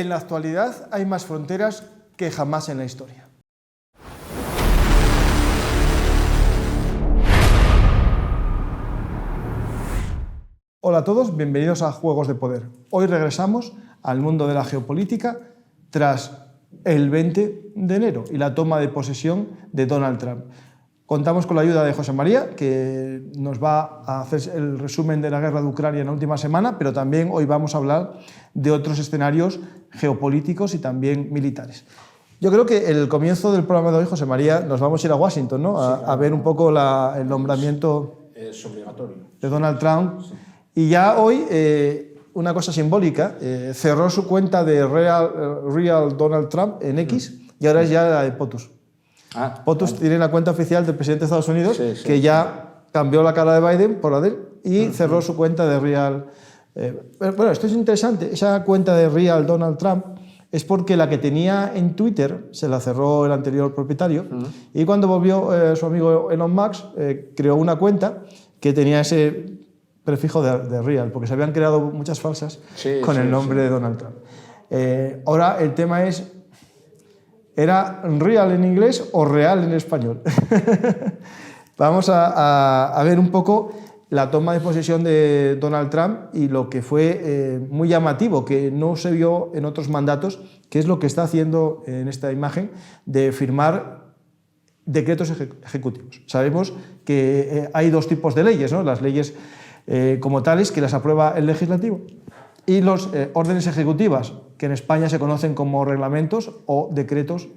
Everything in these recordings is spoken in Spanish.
En la actualidad hay más fronteras que jamás en la historia. Hola a todos, bienvenidos a Juegos de Poder. Hoy regresamos al mundo de la geopolítica tras el 20 de enero y la toma de posesión de Donald Trump. Contamos con la ayuda de José María, que nos va a hacer el resumen de la guerra de Ucrania en la última semana, pero también hoy vamos a hablar de otros escenarios geopolíticos y también militares. Yo creo que el comienzo del programa de hoy, José María, nos vamos a ir a Washington, ¿no? A ver un poco el nombramiento es obligatorio de Donald Trump. Sí. Y ya hoy, una cosa simbólica, cerró su cuenta de Real Donald Trump en X y ahora es ya la de POTUS. POTUS tiene la cuenta oficial del presidente de Estados Unidos, que ya cambió la cara de Biden por la de él y cerró su cuenta de Real. Bueno, esto es interesante. Esa cuenta de Real Donald Trump es porque la que tenía en Twitter se la cerró el anterior propietario y cuando volvió su amigo Elon Musk creó una cuenta que tenía ese prefijo de Real, porque se habían creado muchas falsas con el nombre de Donald Trump. Ahora el tema es, ¿era real en inglés o real en español? Vamos a ver un poco la toma de posesión de Donald Trump y lo que fue muy llamativo, que no se vio en otros mandatos, que es lo que está haciendo en esta imagen, de firmar decretos ejecutivos. Sabemos que hay dos tipos de leyes, ¿no? Las leyes como tales, que las aprueba el legislativo, y los órdenes ejecutivas, que en España se conocen como reglamentos o decretos,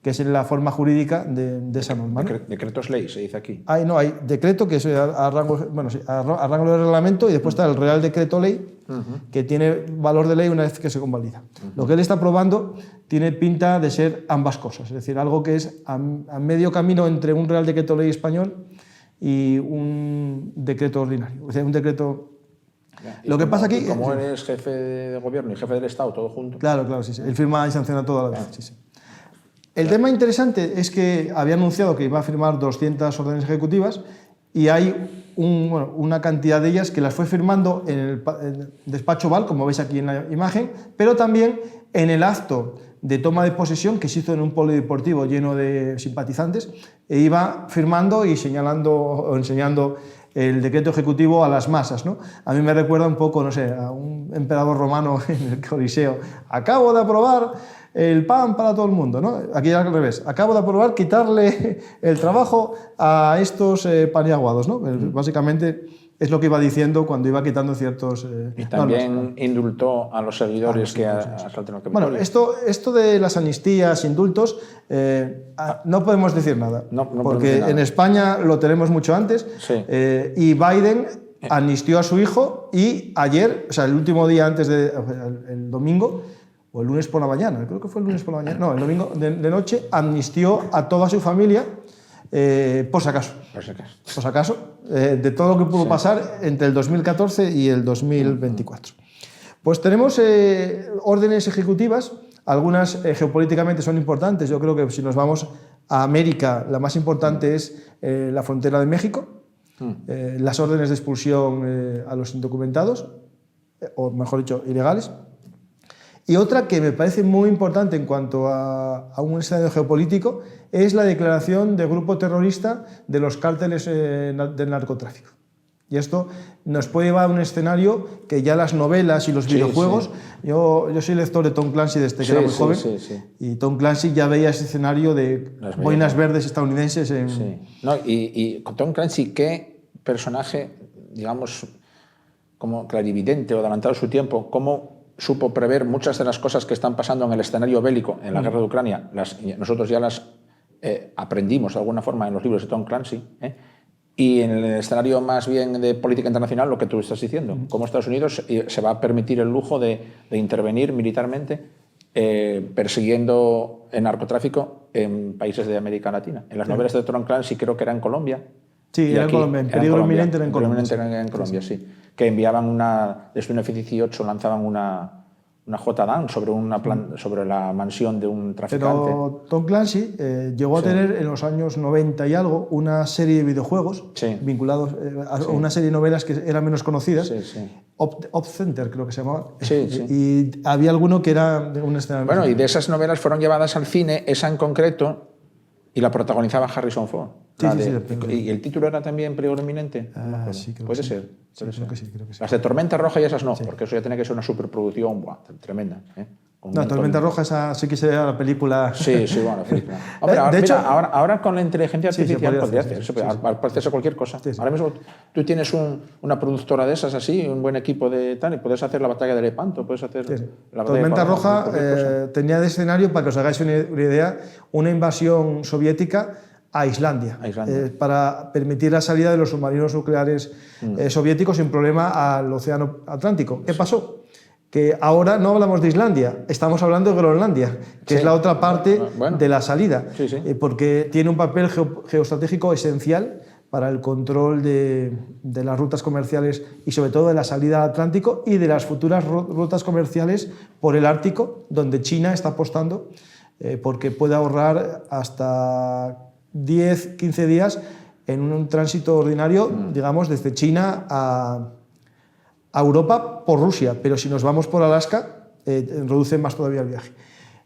que es la forma jurídica de esa norma, ¿no? Decretos ley, se dice aquí. Hay decreto, que es a rango de reglamento, y después está el Real Decreto Ley, que tiene valor de ley una vez que se convalida. Lo que él está aprobando tiene pinta de ser ambas cosas, es decir, algo que es a medio camino entre un Real Decreto Ley español y un decreto ordinario, o sea, un decreto. Lo que pasa aquí, como eres jefe de gobierno y jefe del Estado, todo junto. Claro, sí. Él firma y sanciona todo a la vez. Sí. El tema interesante es que había anunciado que iba a firmar 200 órdenes ejecutivas y hay una cantidad de ellas que las fue firmando en el despacho Oval, como veis aquí en la imagen, pero también en el acto de toma de posesión que se hizo en un polideportivo lleno de simpatizantes, e iba firmando y señalando o enseñando el decreto ejecutivo a las masas, ¿no? A mí me recuerda un poco, no sé, a un emperador romano en el Coliseo. Acabo de aprobar el pan para todo el mundo, ¿no? Aquí al revés. Acabo de aprobar quitarle el trabajo a estos paniaguados, ¿no? Básicamente es lo que iba diciendo cuando iba quitando ciertos y también indultó a los seguidores que asaltaron el Capitolio. Bueno, esto de las amnistías, indultos, no podemos decir nada, porque en España lo tenemos mucho antes, y Biden amnistió a su hijo y ayer, o sea, el último día antes el domingo, o el lunes por la mañana, creo que fue el lunes por la mañana, no, el domingo de noche, amnistió a toda su familia, por si acaso, de todo lo que pudo pasar entre el 2014 y el 2024. Pues tenemos órdenes ejecutivas, algunas geopolíticamente son importantes. Yo creo que si nos vamos a América, la más importante es la frontera de México, las órdenes de expulsión a los indocumentados, o mejor dicho, ilegales. Y otra que me parece muy importante en cuanto a un escenario geopolítico es la declaración de grupo terrorista de los cárteles del narcotráfico. Y esto nos puede llevar a un escenario que ya las novelas y los videojuegos... Yo soy lector de Tom Clancy desde que era muy joven, y Tom Clancy ya veía ese escenario de boinas verdes estadounidenses en... No, y con Tom Clancy, ¿qué personaje, digamos, como clarividente o adelantado a su tiempo, cómo supo prever muchas de las cosas que están pasando en el escenario bélico, en la guerra de Ucrania? Nosotros ya las aprendimos de alguna forma en los libros de Tom Clancy, y en el escenario más bien de política internacional, lo que tú estás diciendo, cómo Estados Unidos se va a permitir el lujo de intervenir militarmente persiguiendo el narcotráfico en países de América Latina. En las novelas de Tom Clancy creo que era en Colombia. Sí, era en Colombia, en peligro inminente era en Colombia. En Colombia, sí. Que enviaban desde un F-18 lanzaban una J-Down sobre la mansión de un traficante. Pero Tom Clancy llegó a tener en los años 90 y algo una serie de videojuegos vinculados a una serie de novelas que eran menos conocidas. Op Center creo que se llamaba. Y había alguno que era de un escenario. Bueno, y de esas novelas fueron llevadas al cine, esa en concreto, y la protagonizaba Harrison Ford. ¿Y el título era también Peligro Inminente? Sí, creo Puede que ser. Creo que sí. Las de Tormenta Roja y esas no, porque eso ya tiene que ser una superproducción tremenda. No, Tormenta Roja esa sí que sería la película. Sí, bueno, la película. Hombre, de hecho, ahora con la inteligencia artificial podría hacer cualquier cosa. Ahora mismo tú tienes una productora de esas así, un buen equipo de tal, y puedes hacer la batalla de Lepanto, puedes hacer la batalla Tormenta de Roja tenía de escenario, para que os hagáis una idea, una invasión soviética a Islandia. Para permitir la salida de los submarinos nucleares soviéticos sin problema al Océano Atlántico. ¿Qué pasó? Que ahora no hablamos de Islandia, estamos hablando de Groenlandia, que es la otra parte de la salida, porque tiene un papel geoestratégico esencial para el control de las rutas comerciales y sobre todo de la salida al Atlántico y de las futuras rutas comerciales por el Ártico, donde China está apostando porque puede ahorrar hasta 10, 15 días en un tránsito ordinario, digamos, desde China a Europa por Rusia, pero si nos vamos por Alaska, reduce más todavía el viaje.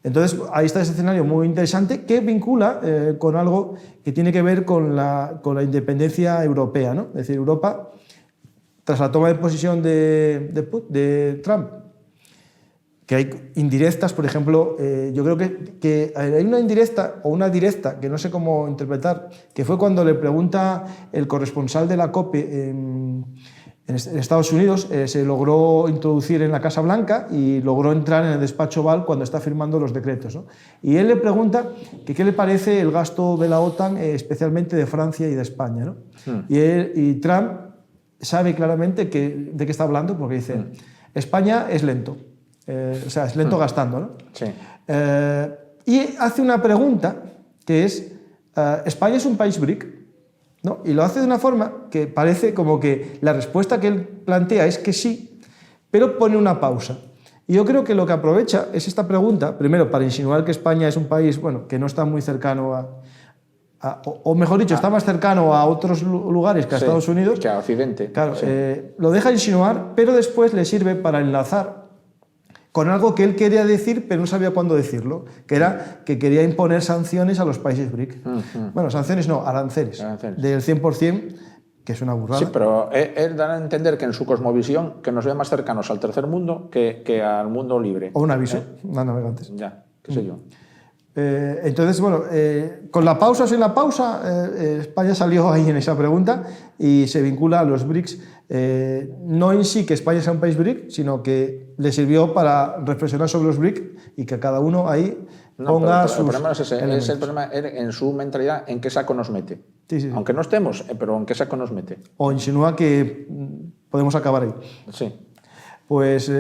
Entonces, ahí está ese escenario muy interesante que vincula con algo que tiene que ver con la independencia europea, ¿no? Es decir, Europa, tras la toma de posesión de Trump, que hay indirectas, por ejemplo, yo creo que hay una indirecta o una directa, que no sé cómo interpretar, que fue cuando le pregunta el corresponsal de la COPE en Estados Unidos, se logró introducir en la Casa Blanca y logró entrar en el despacho Oval cuando está firmando los decretos, ¿no? Y él le pregunta que qué le parece el gasto de la OTAN, especialmente de Francia y de España, ¿no? Y Trump sabe claramente de qué está hablando, porque dice, España es lento. O sea, es lento gastando, ¿no? Y hace una pregunta que es, ¿España es un país BRIC? ¿No? Y lo hace de una forma que parece como que la respuesta que él plantea es que sí, pero pone una pausa. Y yo creo que lo que aprovecha es esta pregunta, primero para insinuar que España es un país que no está muy cercano o mejor dicho, está más cercano a otros lugares que a Estados Unidos. Que a Occidente. Claro, lo deja insinuar, pero después le sirve para enlazar con algo que él quería decir, pero no sabía cuándo decirlo, que era que quería imponer sanciones a los países BRIC. Bueno, sanciones no, aranceles. Del 100%, que es una burrada. Sí, pero él da a entender que en su cosmovisión que nos ve más cercanos al tercer mundo que al mundo libre. O un aviso, a navegantes. Ya, qué sé yo. Entonces, bueno, con la pausa o sin la pausa, España salió ahí en esa pregunta y se vincula a los BRICS. No en sí que España sea un país BRIC, sino que le sirvió para reflexionar sobre los BRIC y que cada uno ahí ponga sus... El problema es ese, es el problema en su mentalidad, en qué saco nos mete. Sí. Aunque no estemos, pero en qué saco nos mete. O insinúa que podemos acabar ahí. Sí. Pues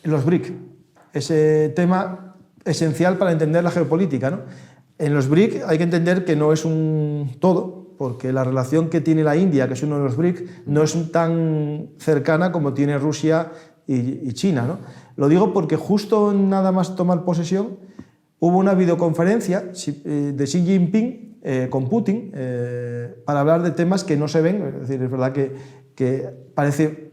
los BRIC, ese tema esencial para entender la geopolítica, ¿no? En los BRIC hay que entender que no es un todo, porque la relación que tiene la India, que es uno de los BRIC, no es tan cercana como tiene Rusia y China, ¿no? Lo digo porque justo nada más tomar posesión hubo una videoconferencia de Xi Jinping con Putin para hablar de temas que no se ven. Es decir, es verdad que parece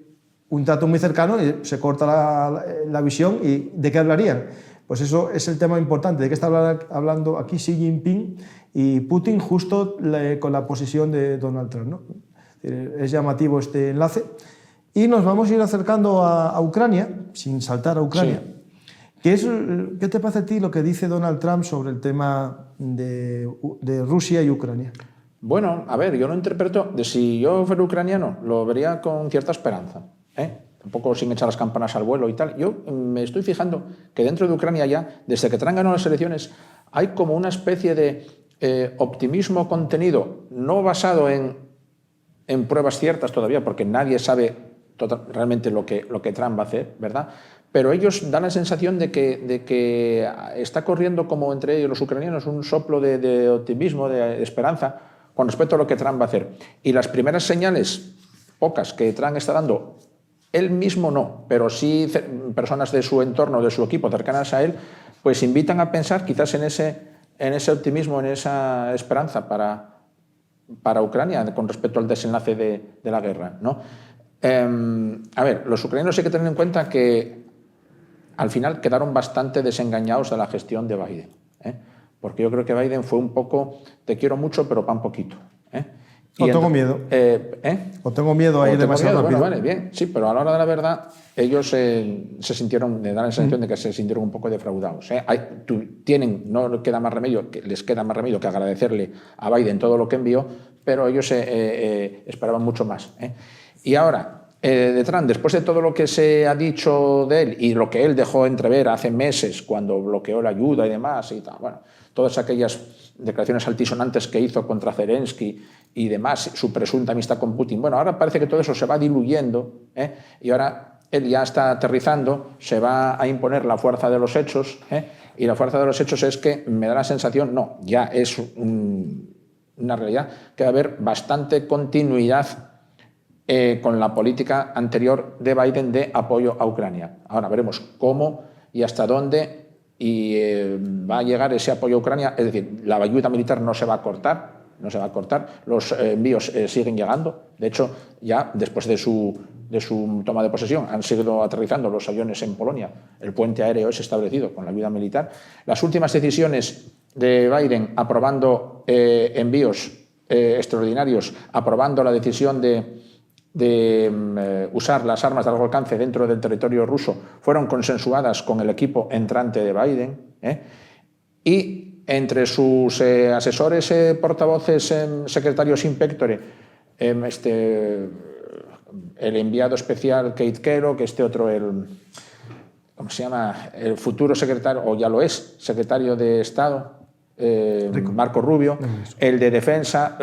un trato muy cercano y se corta la visión. ¿Y de qué hablarían? Pues eso es el tema importante, de qué está hablando aquí Xi Jinping y Putin justo con la posesión de Donald Trump, ¿no? Es llamativo este enlace. Y nos vamos a ir acercando a Ucrania, sin saltar a Ucrania. Sí. ¿Qué te parece a ti lo que dice Donald Trump sobre el tema de Rusia y Ucrania? Bueno, a ver, yo lo interpreto, si yo fuera ucraniano, lo vería con cierta esperanza, un poco sin echar las campanas al vuelo y tal. Yo me estoy fijando que dentro de Ucrania ya, desde que Trump ganó las elecciones, hay como una especie de optimismo contenido, no basado en pruebas ciertas todavía, porque nadie sabe realmente lo que Trump va a hacer, ¿verdad? Pero ellos dan la sensación de que está corriendo como entre ellos los ucranianos un soplo de optimismo, de esperanza con respecto a lo que Trump va a hacer. Y las primeras señales, pocas, que Trump está dando él mismo no, pero sí personas de su entorno, de su equipo, cercanas a él, pues invitan a pensar quizás en ese optimismo, en esa esperanza para Ucrania con respecto al desenlace de la guerra, ¿no? A ver, los ucranianos hay que tener en cuenta que al final quedaron bastante desengañados de la gestión de Biden, porque yo creo que Biden fue un poco, te quiero mucho, pero pan poquito. O tengo miedo. O tengo miedo a ir demasiado rápido. Bueno, vale, bien, sí, pero a la hora de la verdad ellos se sintieron, me da la sensación de que se sintieron un poco defraudados. No les queda más remedio que agradecerle a Biden todo lo que envió, pero ellos esperaban mucho más. Y ahora, de Trump, después de todo lo que se ha dicho de él y lo que él dejó entrever hace meses cuando bloqueó la ayuda y demás, y tal, bueno, todas aquellas declaraciones altisonantes que hizo contra Zelensky y demás, su presunta amistad con Putin. Bueno, ahora parece que todo eso se va diluyendo, y ahora él ya está aterrizando, se va a imponer la fuerza de los hechos, y la fuerza de los hechos es que me da la sensación, no, ya es una realidad, que va a haber bastante continuidad con la política anterior de Biden de apoyo a Ucrania. Ahora veremos cómo y hasta dónde va a llegar ese apoyo a Ucrania, es decir, la ayuda militar no se va a cortar, los envíos siguen llegando. De hecho, ya después de su toma de posesión han seguido aterrizando los aviones en Polonia, el puente aéreo es establecido con la ayuda militar. Las últimas decisiones de Biden aprobando envíos extraordinarios, aprobando la decisión de usar las armas de largo alcance dentro del territorio ruso, fueron consensuadas con el equipo entrante de Biden, y entre sus asesores, portavoces, secretarios in pectore, el enviado especial Kate Kellogg, otro, ¿cómo se llama? El futuro secretario, o ya lo es, secretario de Estado, Marco Rubio, el de Defensa,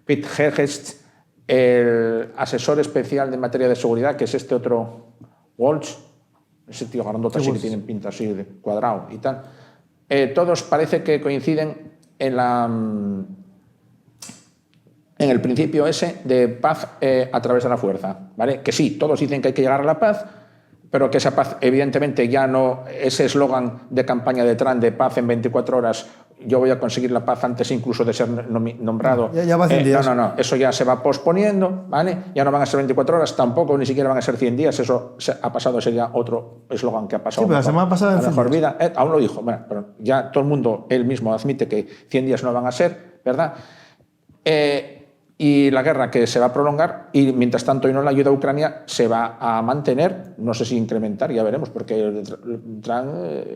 Pete Hegseth, el asesor especial de materia de seguridad, que es otro Walsh, ese tío grandote así que tienen pinta así de cuadrado y tal. Todos parece que coinciden en el principio ese de paz a través de la fuerza, ¿vale? Que sí, todos dicen que hay que llegar a la paz, pero que esa paz evidentemente ya no, ese eslogan de campaña de Trump de paz en 24 horas, yo voy a conseguir la paz antes incluso de ser nombrado. Ya va 100 días. No, eso ya se va posponiendo, ¿vale? Ya no van a ser 24 horas, tampoco ni siquiera van a ser 100 días, eso ha pasado, sería otro eslogan que ha pasado. Sí, pero la semana pasada la mejor vida, aún lo dijo, bueno, pero ya todo el mundo, él mismo admite que 100 días no van a ser, ¿verdad? Y la guerra que se va a prolongar, y mientras tanto y no la ayuda a Ucrania se va a mantener, no sé si incrementar, ya veremos, porque Trump,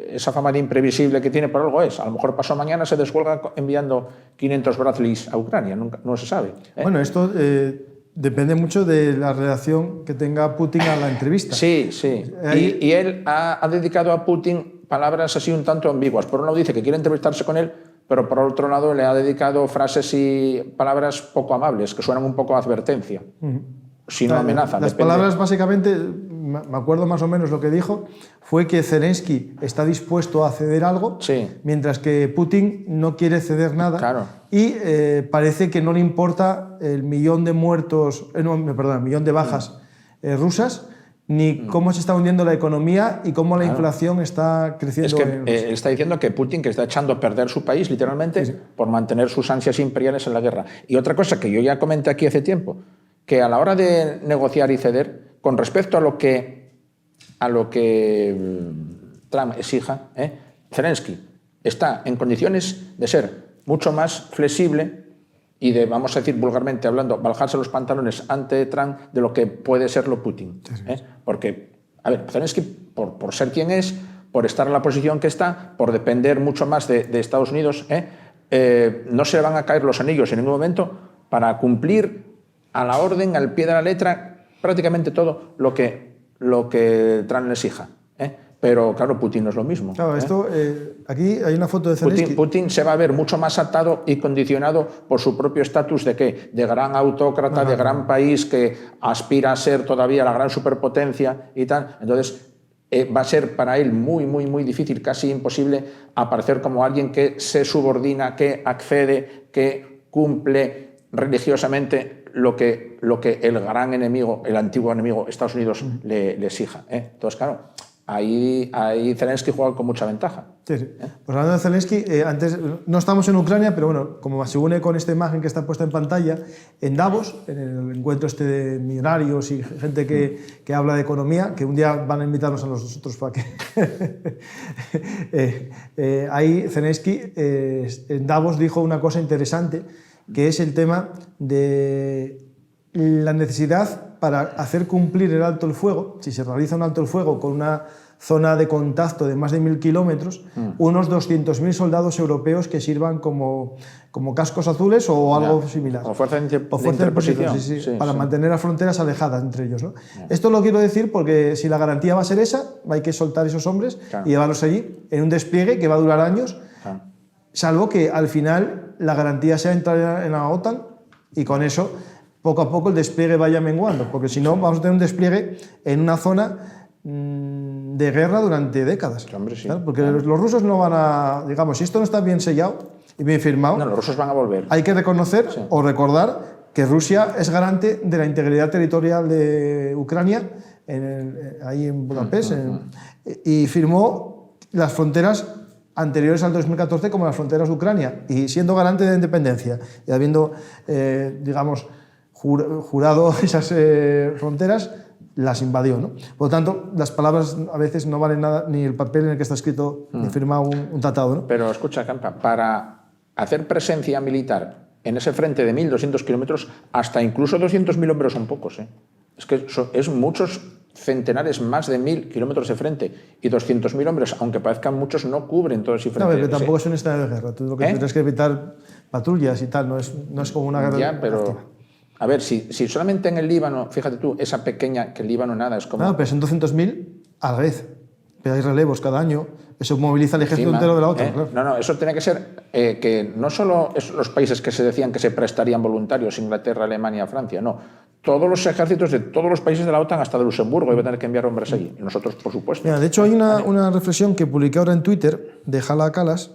esa fama de imprevisible que tiene por algo es, a lo mejor pasado mañana se descuelga enviando 500 Bradleys a Ucrania, no se sabe. Bueno, esto depende mucho de la reacción que tenga Putin a la entrevista. Sí. Y él ha dedicado a Putin palabras así un tanto ambiguas. Por un lado dice que quiere entrevistarse con él, pero por otro lado le ha dedicado frases y palabras poco amables, que suenan un poco a advertencia, sino amenaza. Las palabras básicamente, me acuerdo más o menos lo que dijo, fue que Zelensky está dispuesto a ceder algo, mientras que Putin no quiere ceder nada. Claro. Y parece que no le importa el millón de muertos, el millón de bajas rusas, ni cómo se está hundiendo la economía y cómo la inflación está creciendo. Es que está diciendo que Putin que está echando a perder su país, literalmente, por mantener sus ansias imperiales en la guerra. Y otra cosa que yo ya comenté aquí hace tiempo, que a la hora de negociar y ceder, con respecto a lo que Trump exija, Zelensky está en condiciones de ser mucho más flexible y de, vamos a decir vulgarmente hablando, bajarse los pantalones ante Trump de lo que puede serlo Putin. Porque, a ver, Zelensky, por ser quien es, por estar en la posición que está, por depender mucho más de Estados Unidos, no se le van a caer los anillos en ningún momento para cumplir a la orden, al pie de la letra, prácticamente todo lo que Trump le exija. Pero claro, Putin no es lo mismo. Claro, esto, aquí hay una foto de Zelensky. Putin se va a ver mucho más atado y condicionado por su propio estatus de ¿qué? De gran autócrata, de gran país que aspira a ser todavía la gran superpotencia y tal. Entonces va a ser para él muy, muy, muy difícil, casi imposible, aparecer como alguien que se subordina, que accede, que cumple religiosamente lo que el gran enemigo, el antiguo enemigo, Estados Unidos, le exija. Entonces, claro, ahí Zelensky juega con mucha ventaja. Sí, sí. Pues hablando de Zelensky, antes no estamos en Ucrania, pero bueno, como se une con esta imagen que está puesta en pantalla, en Davos, en el encuentro este de millonarios y gente que habla de economía, que un día van a invitarnos a nosotros para que... ahí Zelensky en Davos dijo una cosa interesante, que es el tema de la necesidad para hacer cumplir el alto el fuego, si se realiza un alto el fuego con una zona de contacto de más de 1000 kilómetros, unos 200.000 soldados europeos que sirvan como cascos azules o algo similar. O fuerza de interposición. Sí, para mantener las fronteras alejadas entre ellos, ¿no? Esto lo quiero decir porque si la garantía va a ser esa, hay que soltar esos hombres y llevarlos allí en un despliegue que va a durar años, salvo que al final la garantía sea entrar en la OTAN y con eso poco a poco el despliegue vaya menguando, porque si no vamos a tener un despliegue en una zona de guerra durante décadas. Hombre, sí. ¿Claro? Porque los rusos no van a... Digamos, si esto no está bien sellado y bien firmado... No, los rusos van a volver. Hay que reconocer o recordar que Rusia es garante de la integridad territorial de Ucrania, ahí en Budapest, y firmó las fronteras anteriores al 2014 como las fronteras de Ucrania, y siendo garante de la independencia, y habiendo, digamos, jurado esas fronteras, las invadió, ¿no? Por lo tanto, las palabras a veces no valen nada, ni el papel en el que está escrito ni firmado un tratado, ¿no? Pero escucha, Campa, para hacer presencia militar en ese frente de 1.200 kilómetros, hasta incluso 200.000 hombres son pocos, ¿eh? Es que es muchos centenares, más de 1.000 kilómetros de frente, y 200.000 hombres, aunque parezcan muchos, no cubren todo ese frente. No, pero tampoco es un escenario de guerra. Tú lo que tienes que evitar patrullas y tal, no es como una guerra. Ya, pero... activa. A ver, si solamente en el Líbano, fíjate tú, esa pequeña, que el Líbano nada, es como... No, pero son 200.000 a la vez. Pero hay relevos cada año. Eso moviliza el ejército entero de la OTAN. Claro. No, eso tiene que ser que no solo los países que se decían que se prestarían voluntarios, Inglaterra, Alemania, Francia, no. Todos los ejércitos de todos los países de la OTAN, hasta de Luxemburgo, iban a tener que enviar hombres allí. Y nosotros, por supuesto. Mira, de hecho, hay una reflexión que publiqué ahora en Twitter de Hala Kalas.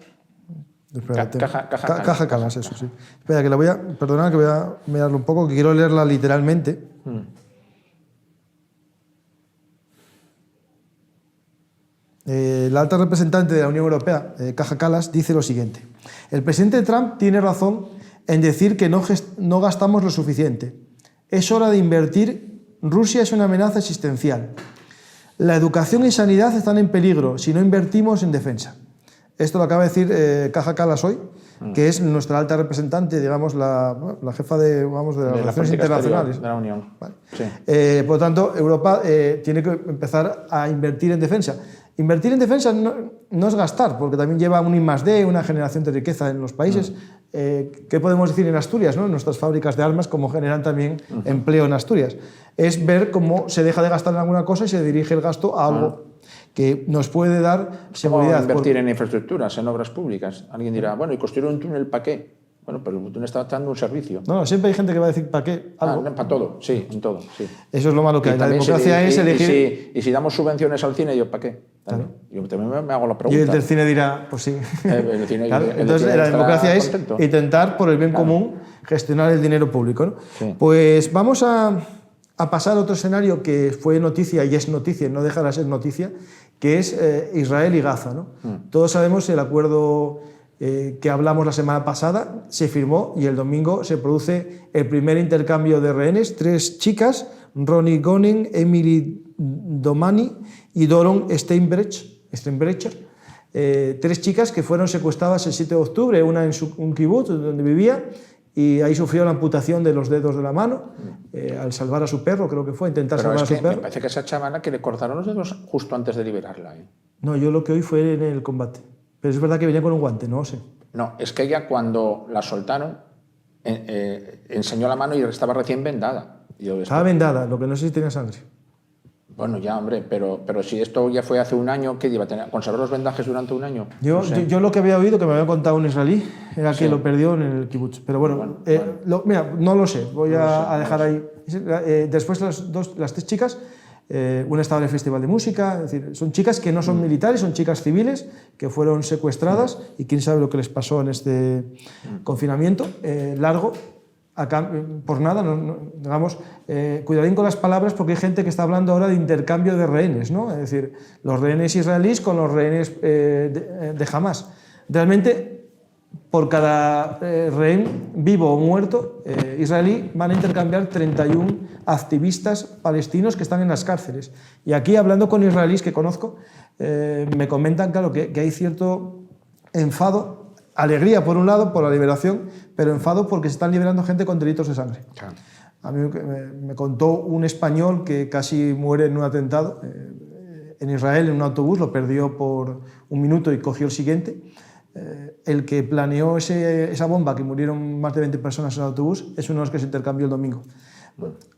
Caja Calas, eso sí. Espera, que la voy a... Perdonad que voy a mirarlo un poco, que quiero leerla literalmente. La alta representante de la Unión Europea, Caja Calas, dice lo siguiente. El presidente Trump tiene razón en decir que no gastamos lo suficiente. Es hora de invertir. Rusia es una amenaza existencial. La educación y sanidad están en peligro si no invertimos en defensa. Esto lo acaba de decir Caja Calas hoy, que es nuestra alta representante, digamos, la jefa de las relaciones internacionales de la Unión. Vale. Sí. Por lo tanto, Europa tiene que empezar a invertir en defensa. Invertir en defensa no es gastar, porque también lleva un I+D, una generación de riqueza en los países. ¿Qué podemos decir en Asturias, ¿no? En nuestras fábricas de armas, cómo generan también empleo en Asturias. Es ver cómo se deja de gastar en alguna cosa y se dirige el gasto a algo que nos puede dar seguridad. Invertir en infraestructuras, en obras públicas. Alguien dirá, bueno, ¿y construir un túnel para qué? Bueno, pero el túnel está dando un servicio. No, siempre hay gente que va a decir, ¿para qué? Algo. Para todo, sí, en todo. Sí. Eso es lo malo que hay. La democracia es elegir... Y si damos subvenciones al cine, ¿yo para qué? Claro. Yo también me hago la pregunta. Y el del cine dirá, pues sí. Claro. Entonces, la democracia es intentar, por el bien común, gestionar el dinero público, ¿no? Sí. Pues vamos a pasar a otro escenario que fue noticia y es noticia, no dejará de ser noticia, que es Israel y Gaza, ¿no? Todos sabemos el acuerdo que hablamos la semana pasada, se firmó y el domingo se produce el primer intercambio de rehenes. 3 chicas, Ronnie Goning, Emily Domani y Doron Steinbrecher, 3 chicas que fueron secuestradas el 7 de octubre, una en un kibutz donde vivía, y ahí sufrió la amputación de los dedos de la mano al salvar a su perro, creo que fue, intentar salvar a su perro. Me parece que esa chavala que le cortaron los dedos justo antes de liberarla. No, yo lo que oí fue en el combate. Pero es verdad que venía con un guante, no sé. No, es que ella cuando la soltaron enseñó la mano y estaba recién vendada. Estaba vendada, lo que no sé si tenía sangre. Bueno, ya, hombre, pero si esto ya fue hace un año, ¿qué iba a tener? ¿Conservar los vendajes durante un año? Yo lo que había oído, que me había contado un israelí, era que lo perdió en el kibutz. Pero bueno. Mira, no lo sé, voy a dejar ahí. Después las 3 chicas, una estaba en el festival de música, es decir, son chicas que no son militares, son chicas civiles que fueron secuestradas y quién sabe lo que les pasó en este confinamiento largo. por nada, digamos, cuidadín con las palabras porque hay gente que está hablando ahora de intercambio de rehenes, ¿no? Es decir, los rehenes israelíes con los rehenes de Hamás. Realmente, por cada rehén vivo o muerto israelí van a intercambiar 31 activistas palestinos que están en las cárceles. Y aquí, hablando con israelíes que conozco, me comentan, claro, que hay cierto enfado, alegría por un lado por la liberación, pero enfado porque se están liberando gente con delitos de sangre. Claro. A mí me contó un español que casi muere en un atentado en Israel, en un autobús, lo perdió por un minuto y cogió el siguiente. El que planeó esa bomba, que murieron más de 20 personas en el autobús, es uno de los que se intercambió el domingo.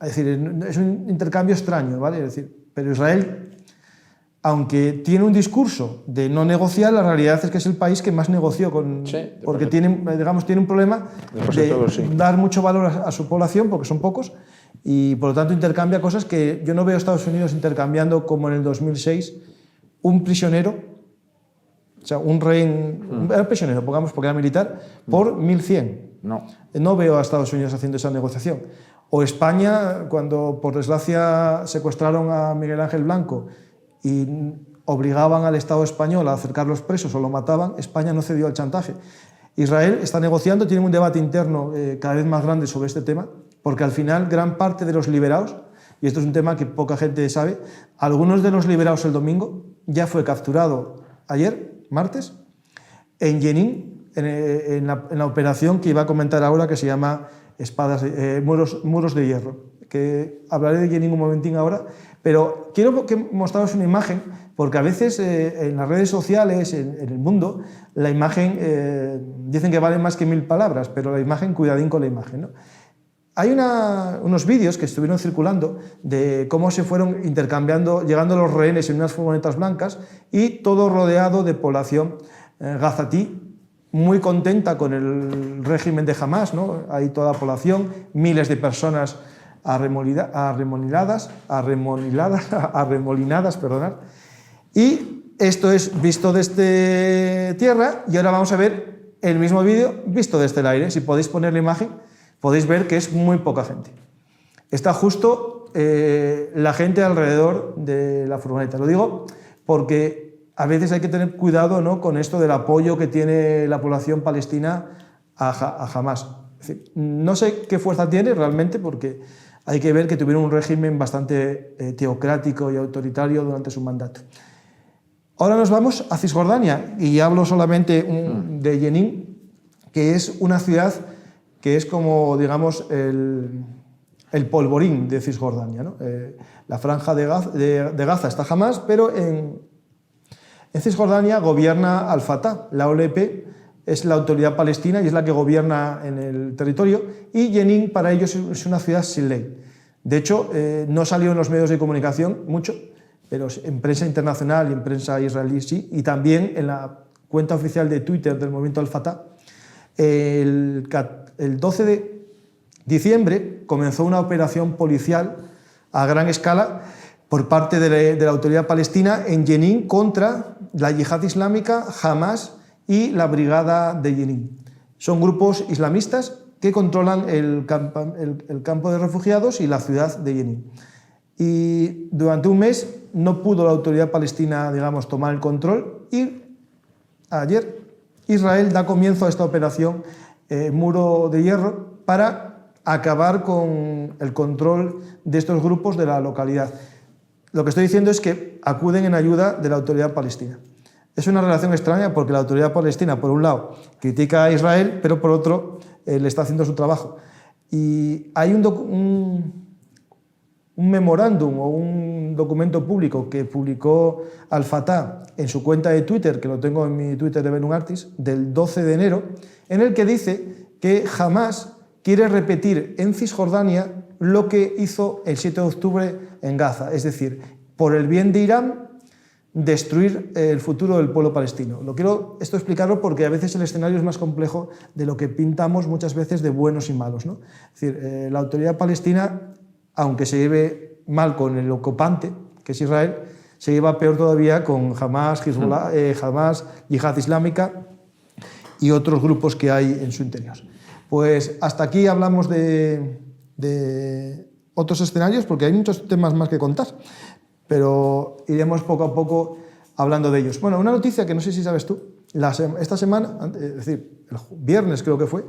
Es decir, es un intercambio extraño, ¿vale? Es decir, pero Israel, aunque tiene un discurso de no negociar, la realidad es que es el país que más negoció porque tiene un problema de dar mucho valor a su población, porque son pocos, y por lo tanto intercambia cosas que yo no veo a Estados Unidos intercambiando como en el 2006 un prisionero, o sea, un rehén, era prisionero, pongamos, porque era militar, por 1.100. No veo a Estados Unidos haciendo esa negociación. O España, cuando por desgracia secuestraron a Miguel Ángel Blanco y obligaban al Estado español a acercar los presos o lo mataban, España no cedió al chantaje. Israel está negociando, tiene un debate interno cada vez más grande sobre este tema, porque al final gran parte de los liberados, y esto es un tema que poca gente sabe, algunos de los liberados el domingo ya fue capturado ayer, martes, en Jenin, en la operación que iba a comentar ahora, que se llama muros de hierro, que hablaré de Jenin un momentín ahora, pero quiero mostraros una imagen, porque a veces en las redes sociales, en el mundo, la imagen, dicen que vale más que 1000 palabras, pero la imagen, cuidadín con la imagen, ¿no? Hay unos vídeos que estuvieron circulando de cómo se fueron intercambiando, llegando los rehenes en unas furgonetas blancas y todo rodeado de población gazatí, muy contenta con el régimen de Hamás, ¿no? Hay toda la población, miles de personas arremolinadas, perdonad. Y esto es visto desde tierra, y ahora vamos a ver el mismo vídeo visto desde el aire. Si podéis poner la imagen, podéis ver que es muy poca gente. Está justo la gente alrededor de la furgoneta. Lo digo porque a veces hay que tener cuidado, ¿no?, con esto del apoyo que tiene la población palestina a Hamás. Es decir, no sé qué fuerza tiene realmente, porque hay que ver que tuvieron un régimen bastante teocrático y autoritario durante su mandato. Ahora nos vamos a Cisjordania, y hablo solamente de Jenin, que es una ciudad que es como, digamos, el polvorín de Cisjordania, ¿no? La franja de Gaza está Hamás, pero en Cisjordania gobierna Al-Fatah. La OLP es la autoridad palestina y es la que gobierna en el territorio, y Jenin para ellos es una ciudad sin ley. De hecho, no salió en los medios de comunicación mucho, pero en prensa internacional y en prensa israelí sí, y también en la cuenta oficial de Twitter del movimiento Al-Fatah. El 12 de diciembre comenzó una operación policial a gran escala por parte de la autoridad palestina en Jenin contra la Yihad Islámica, Hamás y la Brigada de Jenin. Son grupos islamistas que controlan el campo de refugiados y la ciudad de Jenin. Y durante un mes no pudo la autoridad palestina, digamos, tomar el control, y ayer Israel da comienzo a esta operación Muro de Hierro para acabar con el control de estos grupos de la localidad. Lo que estoy diciendo es que acuden en ayuda de la autoridad palestina. Es una relación extraña porque la autoridad palestina, por un lado, critica a Israel, pero por otro, le está haciendo su trabajo. Y hay un memorándum o un documento público que publicó Al-Fatah en su cuenta de Twitter, que lo tengo en mi Twitter de Benun Artis, del 12 de enero, en el que dice que Hamás quiere repetir en Cisjordania lo que hizo el 7 de octubre en Gaza, es decir, por el bien de Irán, destruir el futuro del pueblo palestino. Quiero esto explicarlo porque a veces el escenario es más complejo de lo que pintamos muchas veces de buenos y malos, ¿no? Es decir, la autoridad palestina, aunque se lleve mal con el ocupante, que es Israel, se lleva peor todavía con Hamás, Hamás, Yihad Islámica y otros grupos que hay en su interior. Pues hasta aquí hablamos de otros escenarios, porque hay muchos temas más que contar, pero iremos poco a poco hablando de ellos. Bueno, una noticia que no sé si sabes tú, esta semana, es decir, el viernes creo que fue,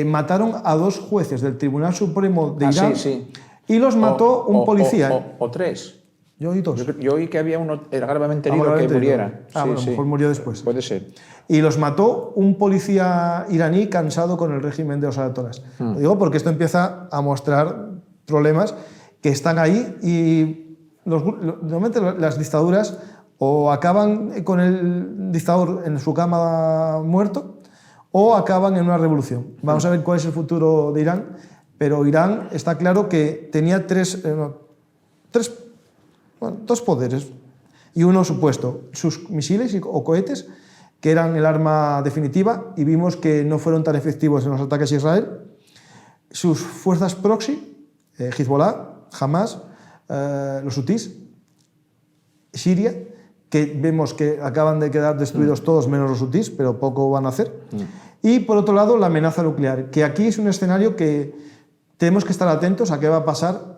mataron a 2 jueces del Tribunal Supremo de Irán, sí. Y los mató un policía. O 3. Yo oí 2. Yo oí que había uno gravemente herido que muriera. Bueno, a lo mejor murió después. Puede ser. Y los mató un policía iraní cansado con el régimen de los ayatolás. Lo digo porque esto empieza a mostrar problemas que están ahí y normalmente las dictaduras o acaban con el dictador en su cama muerto o acaban en una revolución. Vamos a ver cuál es el futuro de Irán, pero Irán está claro que tenía 2 poderes y uno supuesto, sus misiles o cohetes, que eran el arma definitiva, y vimos que no fueron tan efectivos en los ataques a Israel. Sus fuerzas proxy, Hezbollah, Hamas, los hutíes, Siria, que vemos que acaban de quedar destruidos todos menos los hutíes, pero poco van a hacer. Y por otro lado, la amenaza nuclear, que aquí es un escenario que tenemos que estar atentos a qué va a pasar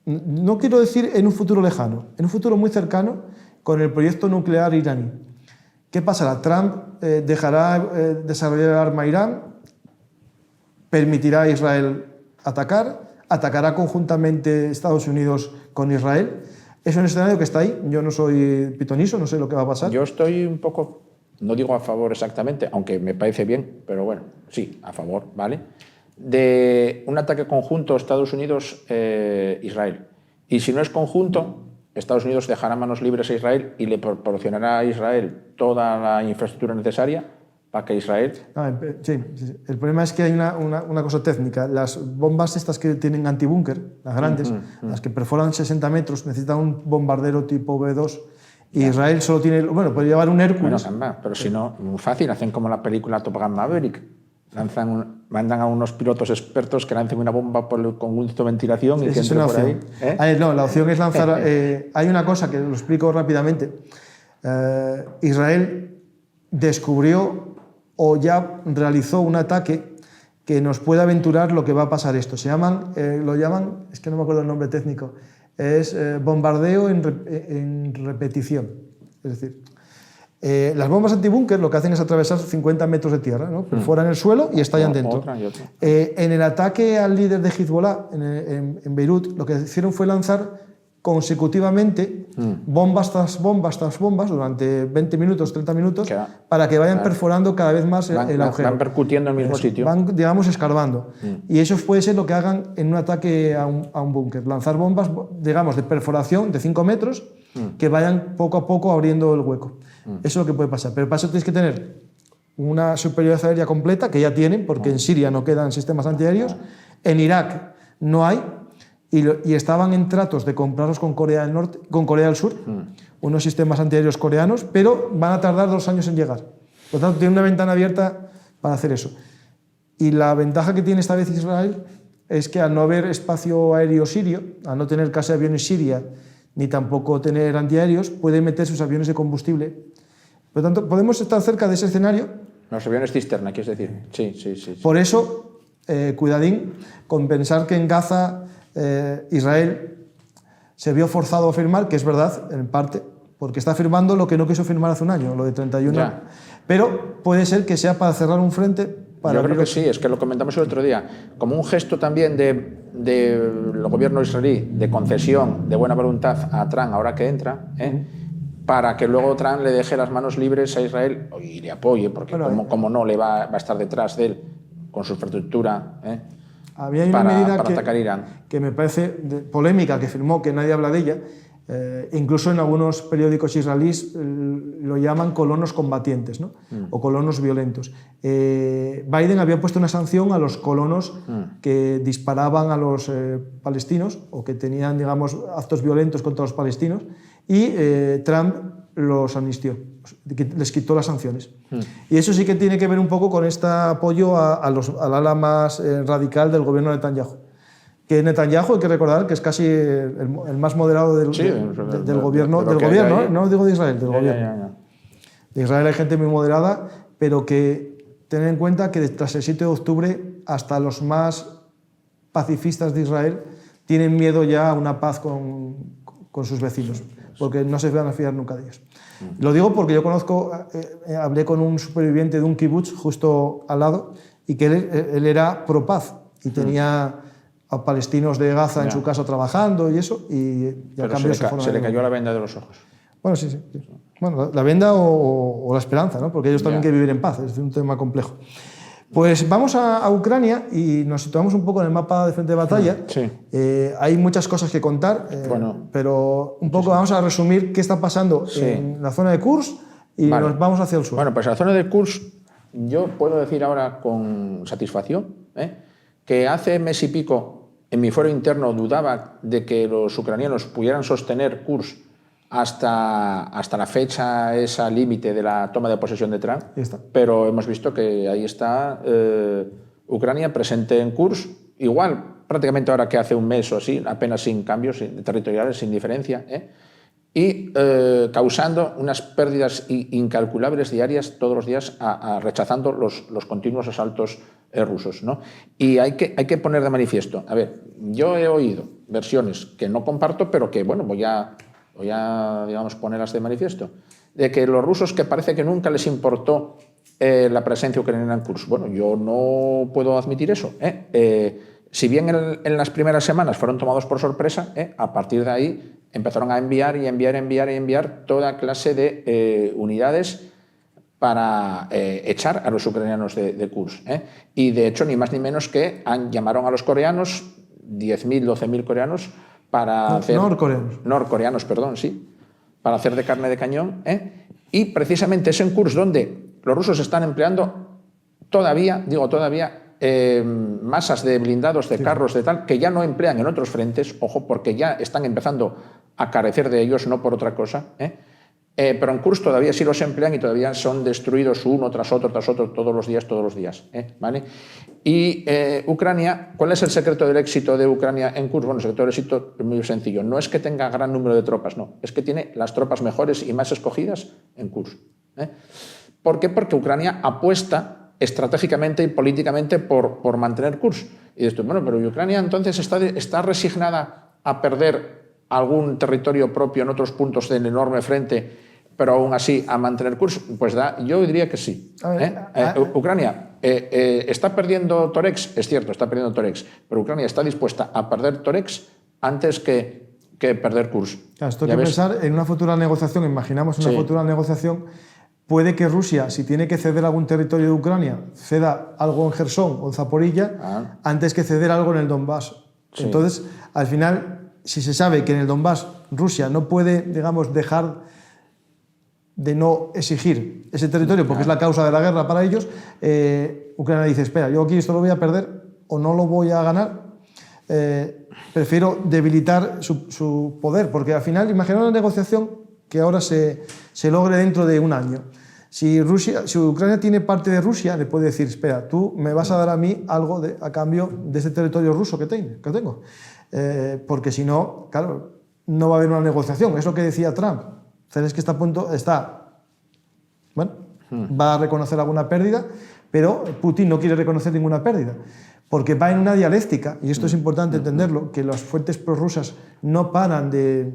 no quiero decir en un futuro lejano, en un futuro muy cercano con el proyecto nuclear iraní. ¿Qué pasará? ¿Trump dejará desarrollar el arma a Irán? ¿Permitirá a Israel atacar? ¿Atacará conjuntamente Estados Unidos con Israel? Es un escenario que está ahí. Yo no soy pitoniso, no sé lo que va a pasar. Yo estoy un poco, no digo a favor exactamente, aunque me parece bien, pero bueno, sí, a favor, ¿vale? De un ataque conjunto Estados Unidos-Israel. Y si no es conjunto, Estados Unidos dejará manos libres a Israel y le proporcionará a Israel toda la infraestructura necesaria para que Israel... Sí. El problema es que hay una cosa técnica. Las bombas estas que tienen antibúnker, las grandes, las que perforan 60 metros, necesitan un bombardero tipo B2. Y Israel solo tiene... Bueno, puede llevar un Hércules. Bueno, pero si no, muy fácil, hacen como la película Top Gun Maverick. Mandan a unos pilotos expertos que lancen una bomba por el conjunto de ventilación y que entre por ahí. No, la opción es lanzar... hay una cosa que lo explico rápidamente. Israel descubrió o ya realizó un ataque que nos puede aventurar lo que va a pasar esto. Lo llaman, es que no me acuerdo el nombre técnico, es bombardeo en repetición. Es decir, las bombas antibúnker lo que hacen es atravesar 50 metros de tierra, ¿no? Perforan el suelo y estallan dentro. Otra. En el ataque al líder de Hezbollah en Beirut, lo que hicieron fue lanzar consecutivamente bombas tras bombas tras bombas durante 20 minutos, 30 minutos, para que vayan perforando cada vez más el agujero. Van percutiendo en el mismo sitio. Van, digamos, escarbando. Y eso puede ser lo que hagan en un ataque a un búnker. Lanzar bombas, digamos, de perforación de 5 metros que vayan poco a poco abriendo el hueco. Eso es lo que puede pasar. Pero para eso tienes que tener una superioridad aérea completa, que ya tienen, porque en Siria no quedan sistemas antiaéreos. En Irak no hay. Y estaban en tratos de comprarlos con Corea del Sur, unos sistemas antiaéreos coreanos, pero van a tardar 2 años en llegar. Por lo tanto, tiene una ventana abierta para hacer eso. Y la ventaja que tiene esta vez Israel es que al no haber espacio aéreo sirio, al no tener casi aviones Siria, ni tampoco tener antiaéreos, puede meter sus aviones de combustible. Por lo tanto, podemos estar cerca de ese escenario. Los aviones cisterna, quieres decir. Sí. Por eso, cuidadín con pensar que en Gaza Israel se vio forzado a firmar, que es verdad, en parte, porque está firmando lo que no quiso firmar hace un año, lo de 31. Ya. Pero puede ser que sea para cerrar un frente. Yo creo que sí, es que lo comentamos el otro día, como un gesto también del gobierno israelí de concesión, de buena voluntad a Trump ahora que entra, para que luego Trump le deje las manos libres a Israel y le apoye, porque como no le va a estar detrás de él con su infraestructura. Había una medida para atacar Irán. Que me parece polémica, que firmó, que nadie habla de ella. Incluso en algunos periódicos israelíes lo llaman colonos combatientes, ¿no? O colonos violentos. Biden había puesto una sanción a los colonos que disparaban a los palestinos o que tenían, digamos, actos violentos contra los palestinos, y Trump los amnistió, les quitó las sanciones. Y eso sí que tiene que ver un poco con este apoyo al ala más radical del gobierno de Netanyahu. Que Netanyahu, hay que recordar que es casi el más moderado del gobierno, no digo de Israel, del gobierno. De Israel hay gente muy moderada, pero que tener en cuenta que tras el 7 de octubre hasta los más pacifistas de Israel tienen miedo ya a una paz con sus vecinos, porque no se van a fiar nunca de ellos. Lo digo porque yo hablé con un superviviente de un kibutz justo al lado y que él era pro paz y tenía a palestinos de Gaza en su casa trabajando y eso, y a cambio se le cayó la venda de los ojos. Bueno, sí. Bueno, la venda o la esperanza, ¿no? Porque ellos también quieren vivir en paz, es un tema complejo. Pues vamos a Ucrania y nos situamos un poco en el mapa de frente de batalla. Sí. Hay muchas cosas que contar, pero un poco vamos a resumir qué está pasando en la zona de Kursk y nos vamos hacia el sur. Bueno, pues la zona de Kursk, yo puedo decir ahora con satisfacción que hace mes y pico en mi fuero interno dudaba de que los ucranianos pudieran sostener Kursk hasta la fecha esa límite de la toma de posesión de Trump, pero hemos visto que ahí está Ucrania presente en Kursk, igual prácticamente ahora que hace un mes o así, apenas sin cambios territoriales, sin diferencia, y causando unas pérdidas incalculables diarias todos los días, rechazando los continuos asaltos rusos, ¿no? Y hay que poner de manifiesto, a ver, yo he oído versiones que no comparto, pero que, bueno, voy a digamos, ponerlas de manifiesto, de que los rusos, que parece que nunca les importó la presencia ucraniana en Kursk. Bueno, yo no puedo admitir eso. Si bien en las primeras semanas fueron tomados por sorpresa, a partir de ahí empezaron a enviar toda clase de unidades para echar a los ucranianos de Kursk. Y de hecho, ni más ni menos que llamaron a los coreanos, 10.000, 12.000 coreanos, para hacer... Norcoreanos, perdón, sí. Para hacer de carne de cañón. Y precisamente es en Kursk donde los rusos están empleando todavía, masas de blindados, de carros, de tal, que ya no emplean en otros frentes, ojo, porque ya están empezando a carecer de ellos, no por otra cosa, pero en Kursk todavía sí los emplean y todavía son destruidos uno tras otro, todos los días, ¿vale? Y Ucrania, ¿cuál es el secreto del éxito de Ucrania en Kursk? Bueno, el secreto del éxito es muy sencillo, no es que tenga gran número de tropas, no, es que tiene las tropas mejores y más escogidas en Kursk. ¿Por qué? Porque Ucrania apuesta estratégicamente y políticamente por mantener Kursk. Y dices tú, bueno, pero Ucrania entonces está resignada a perder algún territorio propio en otros puntos del enorme frente, pero aún así a mantener Kursk, pues yo diría que sí. Ucrania está perdiendo Toretsk, es cierto, está perdiendo Toretsk, pero Ucrania está dispuesta a perder Toretsk antes que perder Kursk. Claro, esto hay que pensar en una futura negociación, imaginamos una futura negociación, puede que Rusia, si tiene que ceder algún territorio de Ucrania, ceda algo en Gerson o en Zaporilla, antes que ceder algo en el Donbass. Sí. Entonces, al final, si se sabe que en el Donbass Rusia no puede, digamos, dejar de no exigir ese territorio porque es la causa de la guerra para ellos, Ucrania dice, espera, yo aquí esto lo voy a perder o no lo voy a ganar, prefiero debilitar su poder, porque al final, imagina una negociación que ahora se logre dentro de un año. Si Ucrania tiene parte de Rusia, le puede decir, espera, tú me vas a dar a mí algo a cambio de ese territorio ruso que tengo. Porque si no, claro, no va a haber una negociación. Es lo que decía Trump. Zelensky está a punto, va a reconocer alguna pérdida, pero Putin no quiere reconocer ninguna pérdida, porque va en una dialéctica, y esto es importante entenderlo, que las fuentes prorrusas no paran de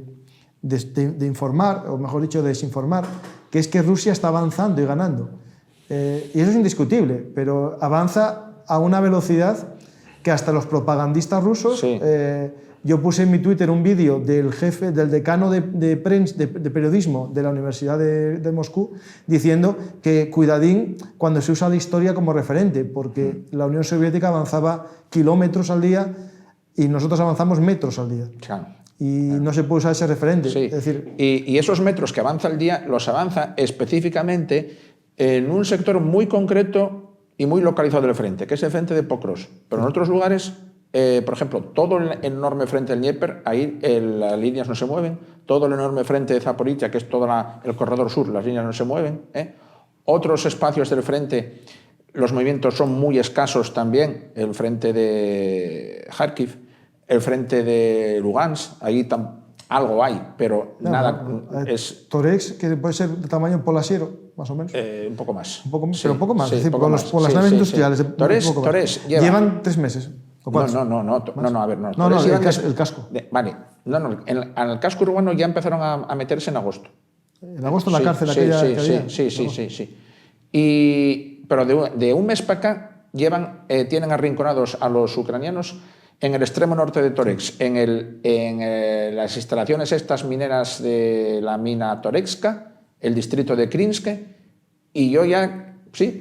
informar, o mejor dicho, de desinformar, que es que Rusia está avanzando y ganando. Y eso es indiscutible, pero avanza a una velocidad que hasta los propagandistas rusos... Sí. Yo puse en mi Twitter un vídeo del decano de periodismo de la Universidad de Moscú diciendo que cuidadín cuando se usa la historia como referente, porque la Unión Soviética avanzaba kilómetros al día y nosotros avanzamos metros al día. Claro. Y no se puede usar ese referente. Sí. Es decir, y esos metros que avanza el día los avanza específicamente en un sector muy concreto y muy localizado del frente, que es el frente de Pokrovsk. Pero en otros lugares... por ejemplo, todo el enorme frente del Dnieper, ahí las líneas no se mueven. Todo el enorme frente de Zaporilla, que es todo el corredor sur, las líneas no se mueven. Otros espacios del frente, los movimientos son muy escasos también. El frente de Kharkiv, el frente de Lugansk, ahí algo hay, pero nada es... Torex, que puede ser de tamaño polasiero, más o menos. Un poco más. Un poco más, Sí, pero un poco más. sí, es decir, poco más. por las naves industriales. Torres llevan 3 meses. ¿O 4? No, a ver, no. No, el casco. Vale, el casco urbano ya empezaron a meterse en agosto. En agosto en la cárcel aquella que había. Sí. Pero de un mes para acá tienen arrinconados a los ucranianos en el extremo norte de Torex, en las instalaciones estas mineras de la mina Torexka, el distrito de Krinske, y yo ya,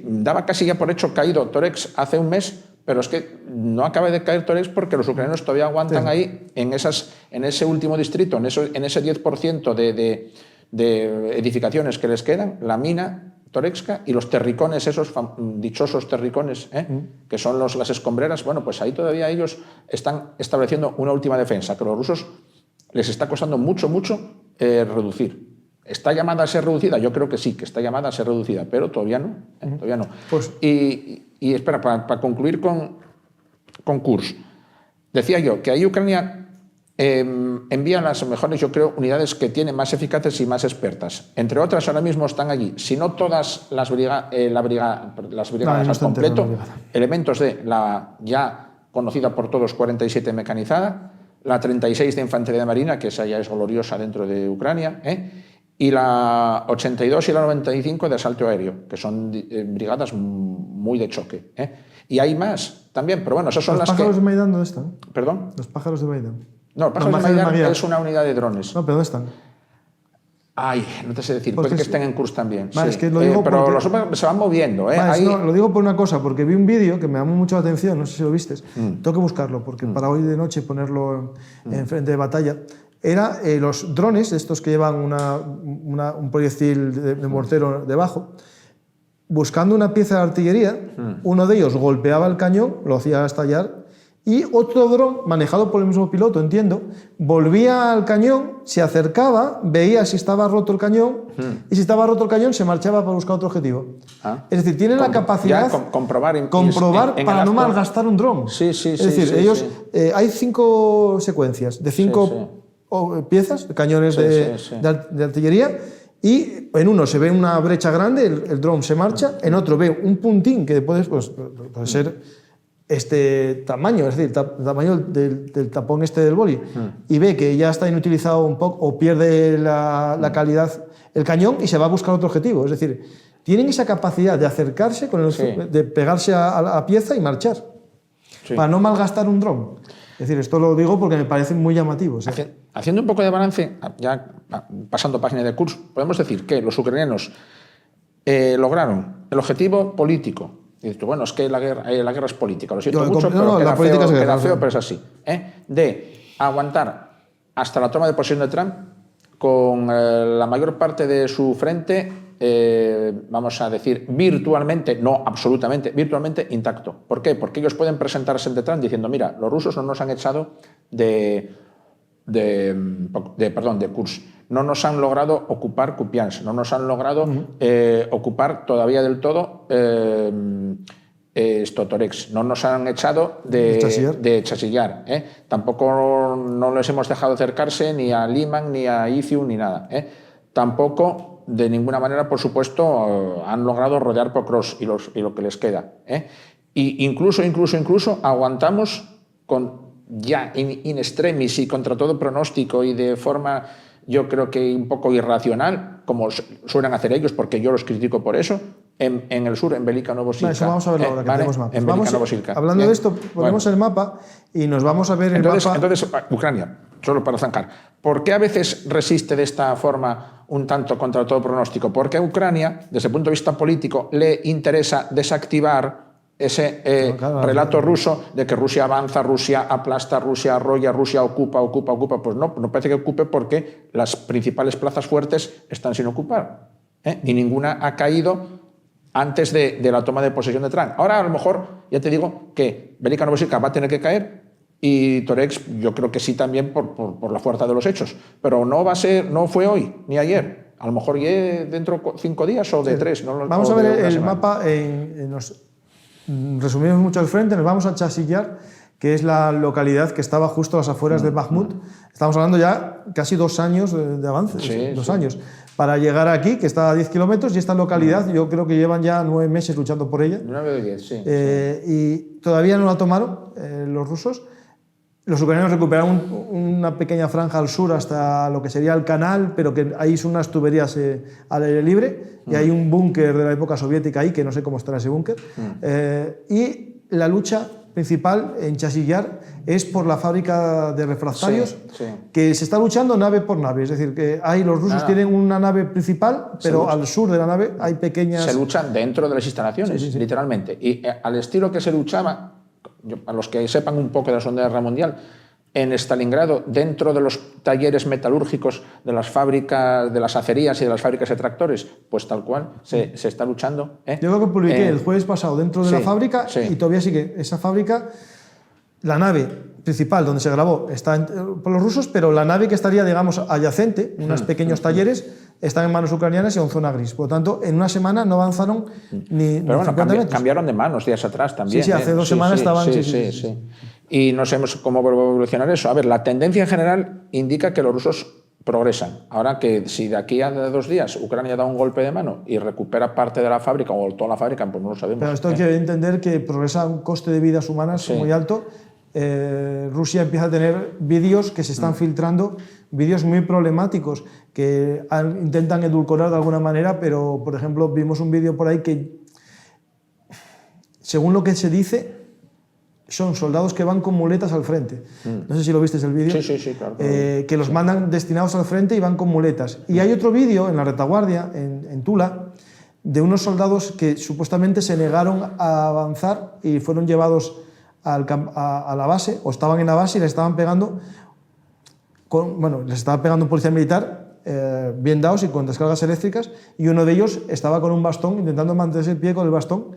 daba casi ya por hecho caído Torex hace un mes, pero es que no acaba de caer Torex porque los ucranianos todavía aguantan ahí en ese último distrito, en ese 10% de edificaciones que les quedan, la mina Torexka y los terricones, esos dichosos terricones, que son las escombreras. Bueno, pues ahí todavía ellos están estableciendo una última defensa, que a los rusos les está costando mucho reducir. ¿Está llamada a ser reducida? Yo creo que sí, que está llamada a ser reducida, pero todavía no. Todavía no. Pues, y espera, para concluir con Kursk, decía yo que ahí Ucrania envían las mejores, yo creo, unidades que tienen más eficaces y más expertas. Entre otras, ahora mismo están allí, si no todas las brigadas al completo, elementos de la ya conocida por todos 47 mecanizada, la 36 de Infantería de Marina, que esa ya es gloriosa dentro de Ucrania, y la 82 y la 95 de asalto aéreo, que son brigadas muy de choque. Y hay más también, pero bueno, esas son las que... ¿Los pájaros de Maidán dónde están? ¿Perdón? Los pájaros de Maidán. No, pájaros de Maidán es una unidad de drones. No, pero ¿dónde están? Ay, no te sé decir, puede que estén en Kursk también. Vale, es que lo digo pero porque... los se van moviendo. Vale, no, lo digo por una cosa, porque vi un vídeo que me llamó mucho la atención, no sé si lo viste. Tengo que buscarlo, porque para hoy de noche ponerlo en frente de batalla. Era los drones, estos que llevan un proyectil de mortero debajo, buscando una pieza de artillería, uno de ellos golpeaba el cañón, lo hacía estallar, y otro dron, manejado por el mismo piloto, entiendo, volvía al cañón, se acercaba, veía si estaba roto el cañón, y si estaba roto el cañón se marchaba para buscar otro objetivo. Es decir, tienen la capacidad de comprobar para no malgastar un dron. Sí. Es decir, ellos, hay 5 secuencias de 5 piezas, cañones de artillería, y en uno se ve una brecha grande, el dron se marcha, en otro ve un puntín que puede ser este tamaño, es decir, el tamaño del tapón este del boli, y ve que ya está inutilizado un poco o pierde la calidad el cañón y se va a buscar otro objetivo. Es decir, tienen esa capacidad de acercarse, de pegarse a la pieza y marchar, para no malgastar un dron. Es decir, esto lo digo porque me parece muy llamativo. ¿Sí? Haciendo un poco de balance, ya pasando página de Kursk, podemos decir que los ucranianos lograron el objetivo político. Y dices, bueno, es que la guerra es política, lo siento mucho, pero queda feo, pero es así. De aguantar hasta la toma de posesión de Trump con la mayor parte de su frente, vamos a decir, virtualmente, no absolutamente, virtualmente intacto. ¿Por qué? Porque ellos pueden presentarse ante Trump diciendo, mira, los rusos no nos han echado de Kursk. No nos han logrado ocupar Kupiansk, no nos han logrado ocupar todavía del todo Torex, no nos han echado de Chasillar. Tampoco no les hemos dejado acercarse ni a Liman, ni a Izium, ni nada. Tampoco, de ninguna manera, por supuesto, han logrado rodear Pokrovsk y lo que les queda. Y incluso aguantamos ya in extremis y contra todo pronóstico y de forma, yo creo que un poco irracional, como suelen hacer ellos, porque yo los critico por eso, en el sur, en Velika Novosilka. Eso vamos a verlo ahora, que tenemos mapas. En Velika Novosilka. Hablando de esto, ponemos el mapa y nos vamos a ver el mapa. Entonces, Ucrania, solo para zanjar, ¿por qué a veces resiste de esta forma un tanto contra todo pronóstico? Porque a Ucrania, desde el punto de vista político, le interesa desactivar ese relato ruso de que Rusia avanza, Rusia aplasta, Rusia arrolla, Rusia ocupa. Pues no parece que ocupe porque las principales plazas fuertes están sin ocupar. Y ninguna ha caído antes de la toma de posesión de Trump. Ahora, a lo mejor, ya te digo que Velika Novosilka va a tener que caer y Torex, yo creo que sí también por la fuerza de los hechos. Pero no fue hoy ni ayer. A lo mejor ya dentro de 5 días o de 3. Vamos a ver el mapa. Resumimos mucho el frente, nos vamos a Chasillar, que es la localidad que estaba justo a las afueras de Bakhmut. Estamos hablando ya casi 2 años de avance, Sí, 2 sí. años, para llegar aquí, que está a 10 kilómetros, y esta localidad yo creo que llevan ya 9 meses luchando por ella. 9 de 10, sí. Y todavía no la tomaron los rusos. Los ucranianos recuperaron una pequeña franja al sur hasta lo que sería el canal, pero que ahí son unas tuberías al aire libre, y hay un búnker de la época soviética ahí, que no sé cómo estará ese búnker. Y la lucha principal en Chasiv-Yar es por la fábrica de refractarios, Sí. que se está luchando nave por nave. Es decir, que los rusos tienen una nave principal, pero al sur de la nave hay pequeñas... Se luchan dentro de las instalaciones, literalmente. Y al estilo que se luchaba, a los que sepan un poco de la Segunda Guerra Mundial, en Stalingrado, dentro de los talleres metalúrgicos de las fábricas, de las acerías y de las fábricas de tractores, pues tal cual se está luchando. Yo creo que publiqué el jueves pasado dentro de la fábrica, y todavía sigue esa fábrica. La nave principal donde se grabó está por los rusos, pero la nave que estaría, digamos, adyacente, unos pequeños talleres, están en manos ucranianas y en zona gris. Por lo tanto, en una semana no avanzaron ni 50 metros. Cambiaron de manos días atrás también. Sí, hace 2 semanas estaban... Sí. Y no sabemos cómo va a evolucionar eso. A ver, la tendencia en general indica que los rusos progresan. Ahora que si de aquí a 2 días Ucrania da un golpe de mano y recupera parte de la fábrica o toda la fábrica, pues no lo sabemos. Pero esto hay que entender que progresa a un coste de vidas humanas muy alto. Rusia empieza a tener vídeos que se están filtrando, vídeos muy problemáticos que intentan edulcorar de alguna manera, pero, por ejemplo, vimos un vídeo por ahí que, según lo que se dice, son soldados que van con muletas al frente. No sé si lo visteis el vídeo. Sí, claro. Que los mandan destinados al frente y van con muletas. Y hay otro vídeo en la retaguardia, en Tula, de unos soldados que supuestamente se negaron a avanzar y fueron llevados a la base, o estaban en la base y les estaban pegando les estaba pegando un policía militar bien dados y con descargas eléctricas, y uno de ellos estaba con un bastón intentando mantenerse en pie con el bastón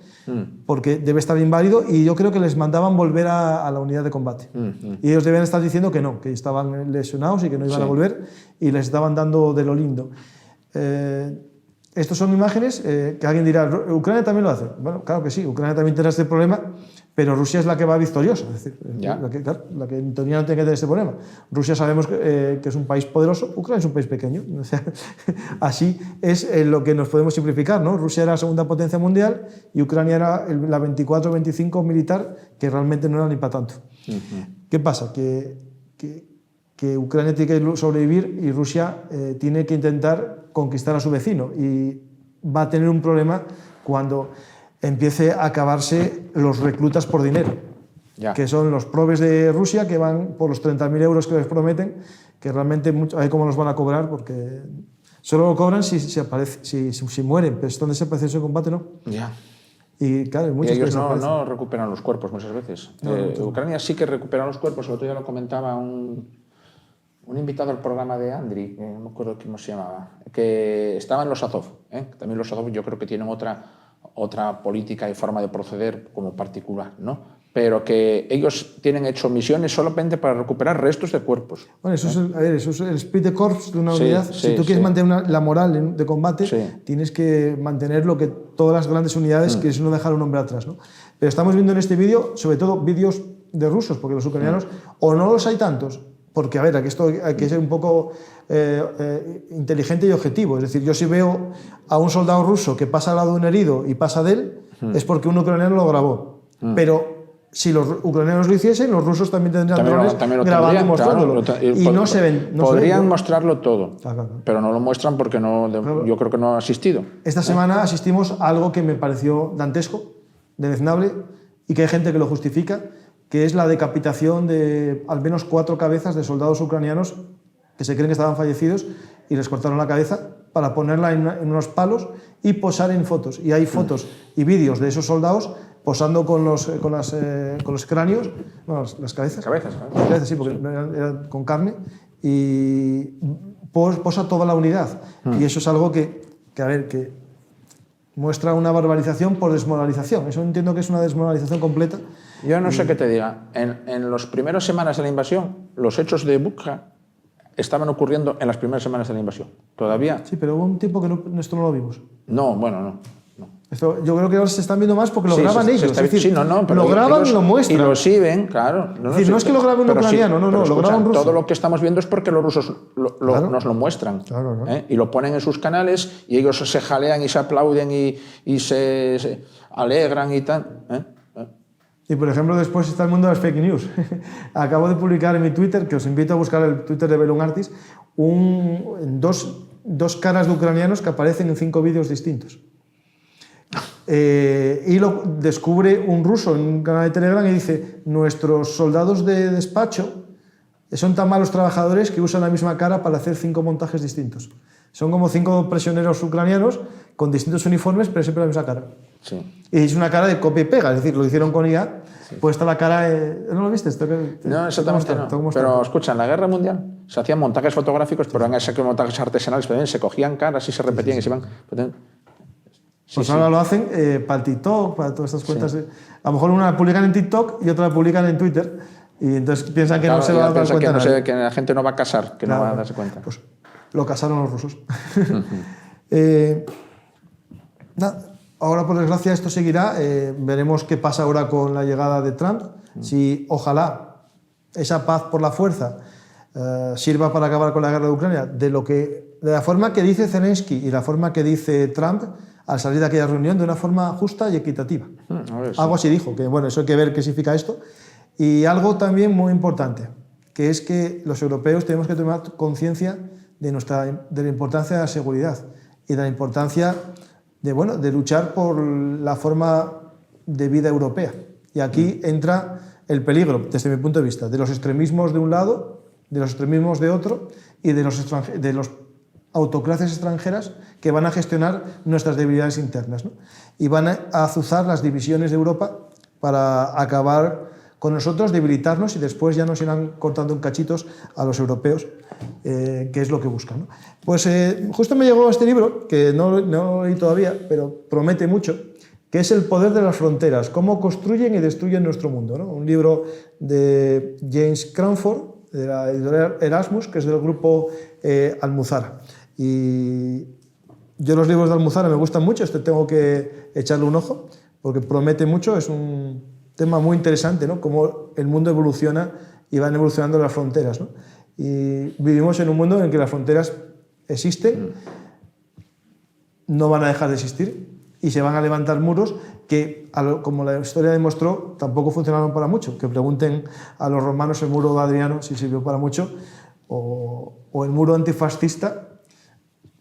porque debe estar inválido, y yo creo que les mandaban volver a la unidad de combate. Y ellos debían estar diciendo que no, que estaban lesionados y que no iban a volver, y les estaban dando de lo lindo. Estas son imágenes que alguien dirá, ¿Ucrania también lo hace? Bueno, claro que sí, Ucrania también tendrá este problema, pero Rusia es la que va victoriosa, es decir, la que en teoría no tiene que tener este problema. Rusia sabemos que es un país poderoso, Ucrania es un país pequeño. O sea, así es lo que nos podemos simplificar, ¿no? Rusia era la segunda potencia mundial y Ucrania era la 24 o 25 militar, que realmente no era ni para tanto. ¿Qué pasa? Que Ucrania tiene que sobrevivir y Rusia tiene que intentar conquistar a su vecino, y va a tener un problema cuando empiece a acabarse los reclutas por dinero, que son los probes de Rusia, que van por los 30.000 euros que les prometen, que realmente a ver cómo los van a cobrar, porque solo lo cobran si mueren, pero están desaparecidos en combate, ¿no. Y claro, y ellos no recuperan los cuerpos muchas veces. Ucrania sí que recupera los cuerpos. El otro día lo comentaba un invitado al programa de Andriy, no me acuerdo cómo se llamaba, que estaba en los Azov. También los Azov yo creo que tienen otra política y forma de proceder como particular, ¿no? Pero que ellos tienen hecho misiones solamente para recuperar restos de cuerpos. Bueno, eso es el esprit de corps de una unidad. Si tú quieres mantener la moral de combate, tienes que mantener lo que todas las grandes unidades, que es no dejar un hombre atrás, ¿no? Pero estamos viendo en este vídeo, sobre todo vídeos de rusos, porque los ucranianos o no los hay tantos, porque, a ver, aquí esto hay que ser un poco inteligente y objetivo. Es decir, yo si veo a un soldado ruso que pasa al lado de un herido y pasa de él, es porque un ucraniano lo grabó. Pero si los ucranianos lo hiciesen, los rusos también tendrían drones grabando y mostrándolo. Y no se ven. Podrían mostrarlo todo, pero no lo muestran porque yo creo que no ha asistido. Esta semana asistimos a algo que me pareció dantesco, deleznable, y que hay gente que lo justifica, que es la decapitación de al menos 4 cabezas de soldados ucranianos que se creen que estaban fallecidos, y les cortaron la cabeza para ponerla en unos palos y posar en fotos. Y hay fotos y vídeos de esos soldados posando con los cráneos, bueno, las cabezas. Las cabezas, sí, porque eran con carne, y posa toda la unidad. Y eso es algo que muestra una barbarización por desmoralización. Eso entiendo que es una desmoralización completa. Yo no sé qué te diga. En las primeras semanas de la invasión, los hechos de Bucha estaban ocurriendo en las primeras semanas de la invasión. Todavía. Sí, pero hubo un tiempo que esto no lo vimos. No, bueno, no. Esto, yo creo que ahora se están viendo más porque lo graban ellos. Es decir, lo graban y lo muestran. Y lo exhiben, claro. Es decir, no es que lo grabe un ucraniano, lo graba un ruso. Todo lo que estamos viendo es porque los rusos nos lo muestran. Claro. Y lo ponen en sus canales y ellos se jalean y se aplauden y se alegran y tal. Y, por ejemplo, después está el mundo de las fake news. Acabo de publicar en mi Twitter, que os invito a buscar el Twitter de Bellum Artis, dos caras de ucranianos que aparecen en 5 vídeos distintos. Y lo descubre un ruso en un canal de Telegram y dice: nuestros soldados de despacho son tan malos trabajadores que usan la misma cara para hacer 5 montajes distintos. Son como 5 prisioneros ucranianos con distintos uniformes, pero siempre la misma cara. Sí. Y es una cara de copia y pega, es decir, lo hicieron con IA, pues está la cara... ¿No lo viste? No, exactamente no. Pero escucha, en la Guerra Mundial se hacían montajes fotográficos, pero eran esos montajes artesanales, pero se cogían caras y se repetían y se iban... Pues ahora lo hacen para el TikTok, para todas estas cuentas. A lo mejor una la publican en TikTok y otra la publican en Twitter. Y entonces piensan que no se va a dar cuenta. Que la gente no va a casar, que no va a darse cuenta. Pues lo casaron los rusos. Ahora, por desgracia, esto seguirá. Veremos qué pasa ahora con la llegada de Trump. Si, ojalá, esa paz por la fuerza sirva para acabar con la guerra de Ucrania. De la forma que dice Zelensky y la forma que dice Trump al salir de aquella reunión, de una forma justa y equitativa. Algo así dijo, que bueno, eso hay que ver qué significa esto. Y algo también muy importante, que es que los europeos tenemos que tomar conciencia de la importancia de la seguridad y de la importancia de luchar por la forma de vida europea. Y aquí entra el peligro, desde mi punto de vista, de los extremismos de un lado, de los extremismos de otro y de los autocracias extranjeras que van a gestionar nuestras debilidades internas, ¿no? Y van a azuzar las divisiones de Europa para acabar con nosotros, debilitarnos y después ya nos irán cortando en cachitos a los europeos, que es lo que buscan, ¿no? Pues justo me llegó este libro, que no lo leí todavía, pero promete mucho, que es El poder de las fronteras, cómo construyen y destruyen nuestro mundo, ¿no? Un libro de James Cranford, de la editorial Erasmus, que es del grupo Almuzara. Y yo los libros de Almuzara me gustan mucho, tengo que echarle un ojo, porque promete mucho, es un tema muy interesante, ¿no? Cómo el mundo evoluciona y van evolucionando las fronteras, ¿no? Y vivimos en un mundo en el que las fronteras existen, no van a dejar de existir y se van a levantar muros que, como la historia demostró, tampoco funcionaron para mucho. Que pregunten a los romanos el muro de Adriano si sirvió para mucho, o el muro antifascista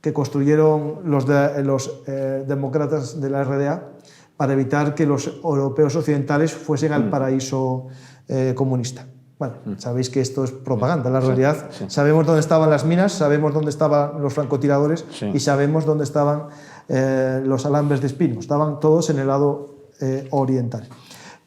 que construyeron los demócratas de la RDA para evitar que los europeos occidentales fuesen al paraíso comunista. Bueno, sabéis que esto es propaganda, la realidad. Sí. Sabemos dónde estaban las minas, sabemos dónde estaban los francotiradores y sabemos dónde estaban los alambres de espino. Estaban todos en el lado oriental.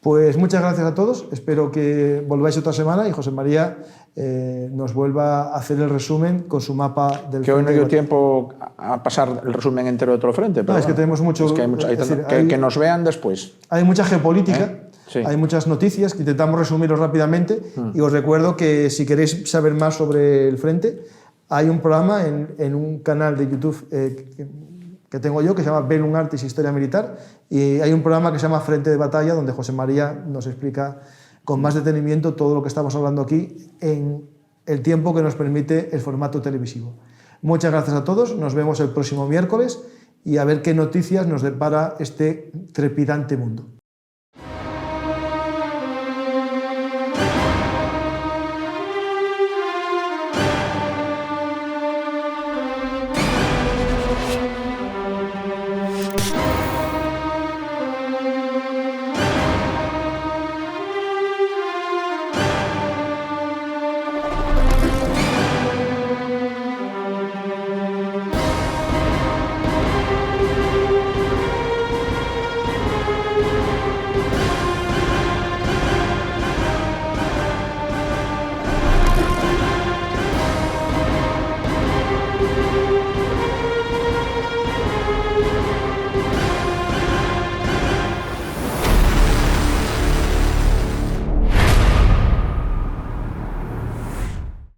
Pues muchas gracias a todos, espero que volváis otra semana y José María nos vuelva a hacer el resumen con su mapa del que hoy no dio tiempo a pasar el resumen entero de otro frente. Pero es que tenemos mucho... que nos vean después. Hay mucha geopolítica, hay muchas noticias que intentamos resumirlos rápidamente y os recuerdo que si queréis saber más sobre el frente, hay un programa en un canal de YouTube que tengo yo, que se llama Bellum Artis Historia Militar, y hay un programa que se llama Frente de Batalla, donde José María nos explica con más detenimiento todo lo que estamos hablando aquí en el tiempo que nos permite el formato televisivo. Muchas gracias a todos, nos vemos el próximo miércoles y a ver qué noticias nos depara este trepidante mundo.